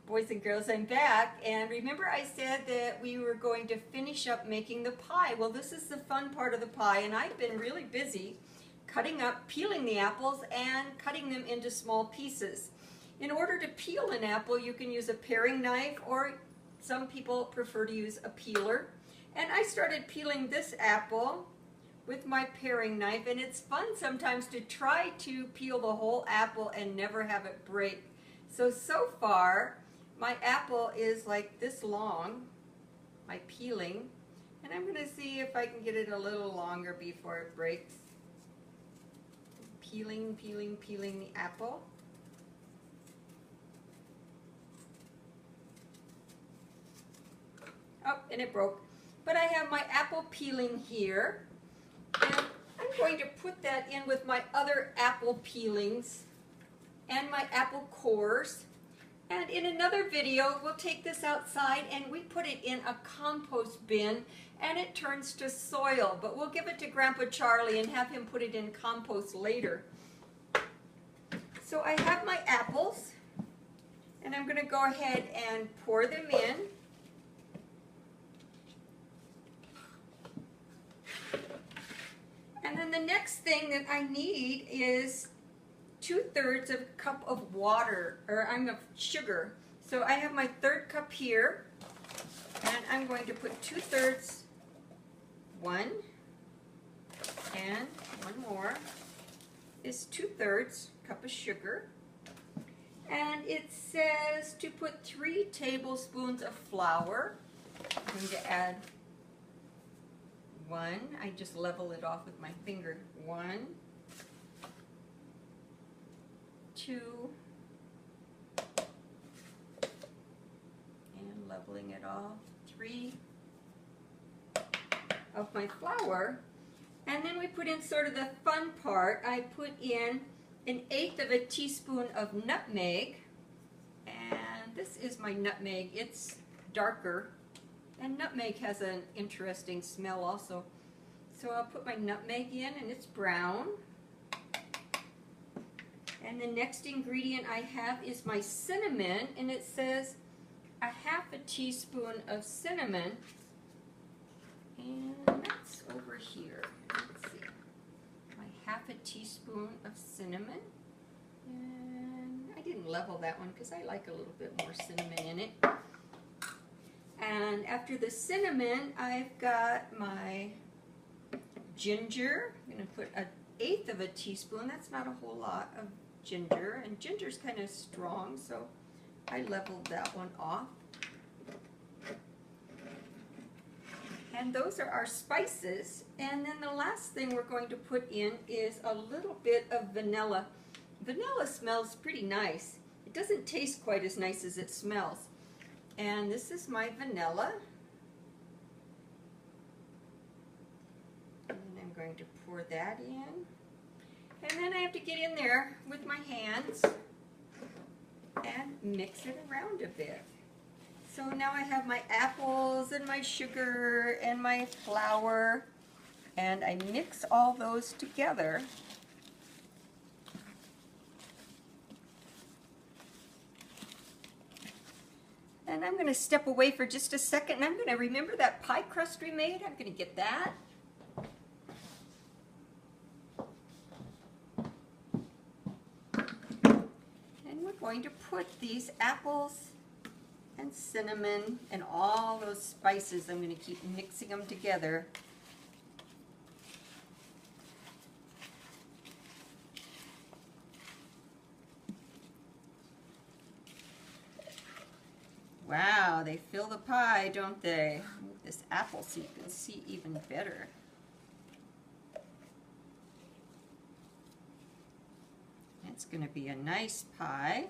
Boys and girls, I'm back, and remember I said that we were going to finish up making the pie. Well, this is the fun part of the pie, and I've been really busy cutting up, peeling the apples and cutting them into small pieces. In order to peel an apple, you can use a paring knife, or some people prefer to use a peeler. And I started peeling this apple with my paring knife, and it's fun sometimes to try to peel the whole apple and never have it break. So far, my apple is like this long, my peeling, and I'm going to see if I can get it a little longer before it breaks. Peeling the apple. Oh, and it broke. But I have my apple peeling here, and I'm going to put that in with my other apple peelings and my apple cores. And in another video, we'll take this outside and we put it in a compost bin and it turns to soil. But we'll give it to Grandpa Charlie and have him put it in compost later. So I have my apples, and I'm going to go ahead and pour them in. And then the next thing that I need is 2/3 of a cup of water, or of sugar. So I have my 1/3 cup here, and I'm going to put 2/3, one, and one more is 2/3 cup of sugar. And it says to put 3 tablespoons of flour. I'm going to add 1. I just level it off with my finger. 1, 2, and leveling it off, 3 of my flour. And then we put in sort of the fun part. I put in 1/8 of a teaspoon of nutmeg, and this is my nutmeg. It's darker, and nutmeg has an interesting smell also. So I'll put my nutmeg in, and it's brown. And the next ingredient I have is my cinnamon, and it says 1/2 teaspoon of cinnamon, and that's over here. Let's see, my 1/2 teaspoon of cinnamon, and I didn't level that one because I like a little bit more cinnamon in it. And after the cinnamon, I've got my ginger. I'm going to put 1/8 of a teaspoon. That's not a whole lot of ginger, and ginger's kind of strong, so I leveled that one off. And those are our spices. And then the last thing we're going to put in is a little bit of vanilla. Vanilla smells pretty nice. It doesn't taste quite as nice as it smells. And this is my vanilla. And I'm going to pour that in. And then I have to get in there with my hands and mix it around a bit. So now I have my apples and my sugar and my flour, and I mix all those together. And I'm going to step away for just a second, and I'm going to remember that pie crust we made. I'm going to get that. And we're going to put these apples and cinnamon and all those spices. I'm going to keep mixing them together. Wow, they fill the pie, don't they? Move this apple so you can see even better. It's going to be a nice pie.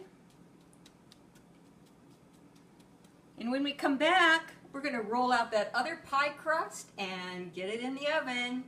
And when we come back, we're going to roll out that other pie crust and get it in the oven.